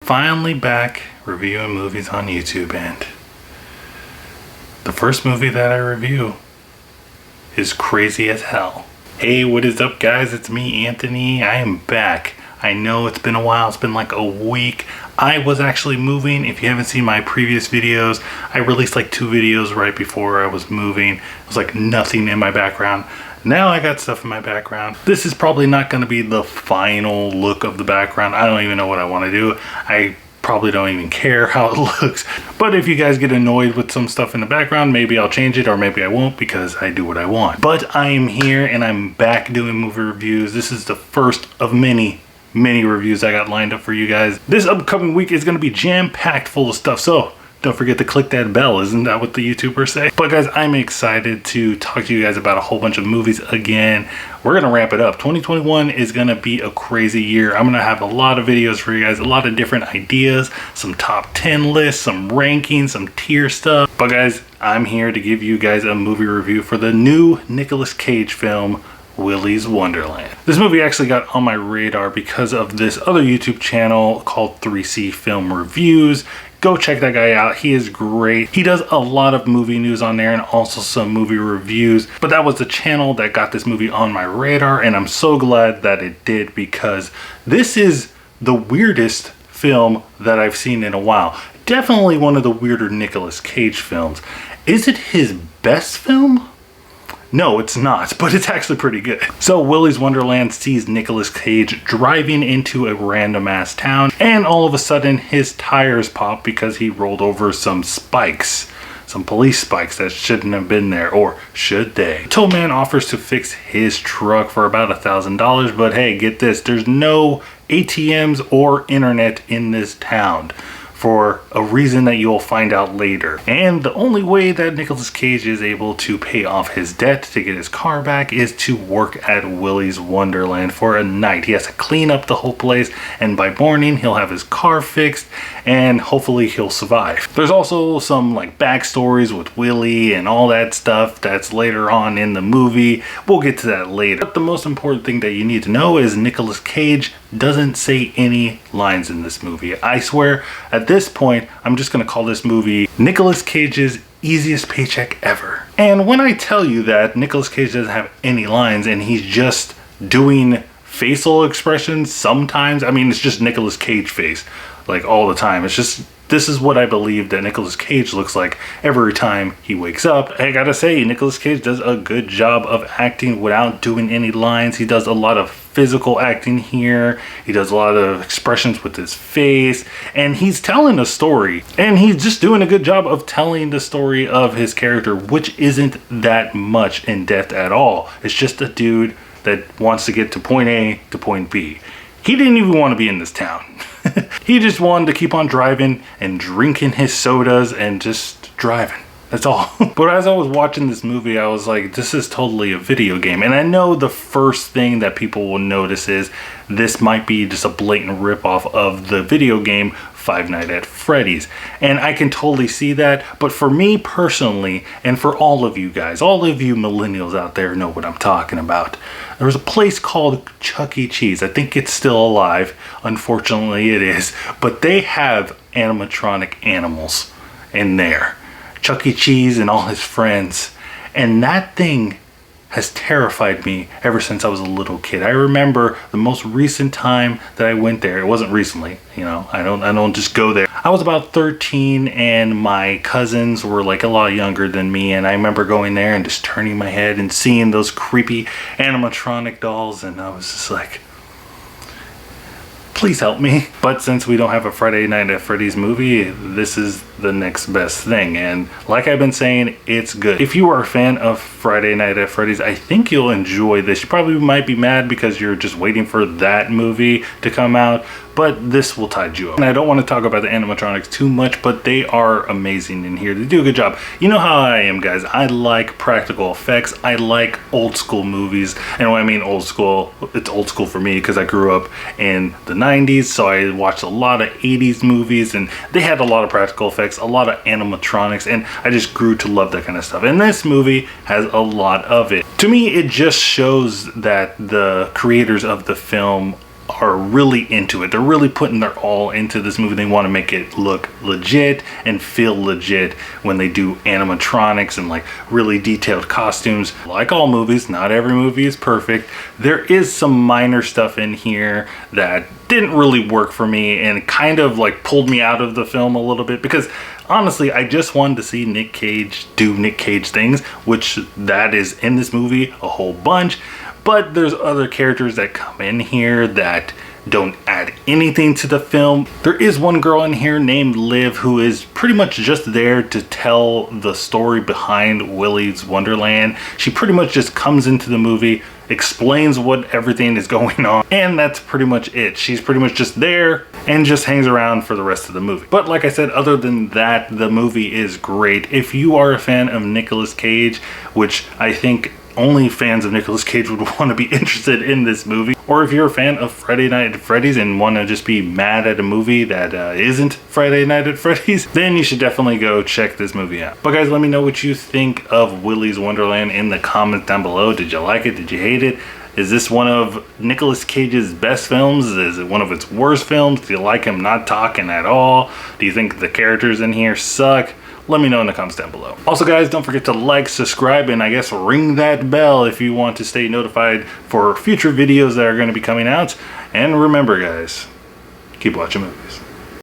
finally back reviewing movies on YouTube, and the first movie that I review is crazy as hell. Hey, what is up guys? It's me, Anthony. I am back. I know it's been a while. It's been like a week. I was actually moving. If you haven't seen my previous videos, I released like 2 videos right before I was moving. It was like nothing in my background. Now I got stuff in my background. This is probably not going to be the final look of the background. I don't even know what I want to do. I probably don't even care how it looks. But if you guys get annoyed with some stuff in the background, maybe I'll change it or maybe I won't, because I do what I want. But I am here and I'm back doing movie reviews. This is the first of many reviews I got lined up for you guys. This upcoming week is going to be jam-packed full of stuff, so don't forget to click that bell. Isn't that what the YouTubers say? But guys, I'm excited to talk to you guys about a whole bunch of movies again. We're going to ramp it up. 2021 is going to be a crazy year. I'm going to have a lot of videos for you guys, a lot of different ideas, some top 10 lists, some rankings, some tier stuff. But guys, I'm here to give you guys a movie review for the new Nicolas Cage film, Willy's Wonderland. This movie actually got on my radar because of this other YouTube channel called 3C Film Reviews. Go check that guy out. He is great. He does a lot of movie news on there and also some movie reviews. But that was the channel that got this movie on my radar, and I'm so glad that it did, because this is the weirdest film that I've seen in a while. Definitely one of the weirder Nicolas Cage films. Is it his best film? No, it's not, but it's actually pretty good. So Willy's Wonderland sees Nicolas Cage driving into a random ass town, and all of a sudden his tires pop because he rolled over some spikes. Some police spikes that shouldn't have been there, or should they? The tow man offers to fix his truck for about $1,000, but hey, get this, there's no ATMs or internet in this town, for a reason that you'll find out later. And the only way that Nicolas Cage is able to pay off his debt to get his car back is to work at Willy's Wonderland for a night. He has to clean up the whole place, and by morning he'll have his car fixed and hopefully he'll survive. There's also some like backstories with Willy and all that stuff that's later on in the movie. We'll get to that later. But the most important thing that you need to know is Nicolas Cage doesn't say any lines in this movie. I swear, at this point, I'm just gonna call this movie Nicolas Cage's easiest paycheck ever. And when I tell you that Nicolas Cage doesn't have any lines and he's just doing facial expressions sometimes, I mean, it's just Nicolas Cage face, like all the time. It's just, this is what I believe that Nicolas Cage looks like every time he wakes up. I gotta say, Nicolas Cage does a good job of acting without doing any lines. He does a lot of physical acting here. He does a lot of expressions with his face, and he's telling a story. And he's just doing a good job of telling the story of his character, which isn't that much in depth at all. It's just a dude that wants to get to point A to point B. He didn't even want to be in this town. He just wanted to keep on driving and drinking his sodas and just driving. That's all. But as I was watching this movie, I was like, this is totally a video game. And I know the first thing that people will notice is this might be just a blatant ripoff of the video game Five Nights at Freddy's. And I can totally see that. But for me personally, and for all of you guys, all of you millennials out there know what I'm talking about. There was a place called Chuck E. Cheese. I think it's still alive. Unfortunately, it is. But they have animatronic animals in there. Chuck E. Cheese and all his friends. And that thing has terrified me ever since I was a little kid. I remember the most recent time that I went there. It wasn't recently, you know, I don't just go there. I was about 13 and my cousins were like a lot younger than me, and I remember going there and just turning my head and seeing those creepy animatronic dolls, and I was just like, please help me. But since we don't have a Friday Night at Freddy's movie, this is the next best thing. And like I've been saying, it's good. If you are a fan of Friday Night at Freddy's, I think you'll enjoy this. You probably might be mad because you're just waiting for that movie to come out, but this will tide you up. And I don't want to talk about the animatronics too much, but they are amazing in here. They do a good job. You know how I am, guys. I like practical effects. I like old school movies. And when I mean old school, it's old school for me because I grew up in the 90s, so I watched a lot of 80s movies, and they had a lot of practical effects, a lot of animatronics, and I just grew to love that kind of stuff. And this movie has a lot of it. To me, it just shows that the creators of the film are really into it. They're really putting their all into this movie. They want to make it look legit and feel legit when they do animatronics and like really detailed costumes. Like all movies, not every movie is perfect. There is some minor stuff in here that didn't really work for me and kind of like pulled me out of the film a little bit, because honestly, I just wanted to see Nick Cage do Nick Cage things, which that is in this movie a whole bunch. But there's other characters that come in here that don't add anything to the film. There is one girl in here named Liv who is pretty much just there to tell the story behind Willy's Wonderland. She pretty much just comes into the movie, explains what everything is going on, and that's pretty much it. She's pretty much just there and just hangs around for the rest of the movie. But like I said, other than that, the movie is great. If you are a fan of Nicolas Cage, which I think only fans of Nicolas Cage would want to be interested in this movie, or if you're a fan of Friday Night at Freddy's and want to just be mad at a movie that isn't Friday Night at Freddy's, then you should definitely go check this movie out. But guys, let me know what you think of Willy's Wonderland in the comments down below. Did you like it? Did you hate it? Is this one of Nicolas Cage's best films? Is it one of its worst films? Do you like him not talking at all? Do you think the characters in here suck? Let me know in the comments down below. Also guys, don't forget to like, subscribe, and I guess ring that bell if you want to stay notified for future videos that are going to be coming out. And remember guys, keep watching movies.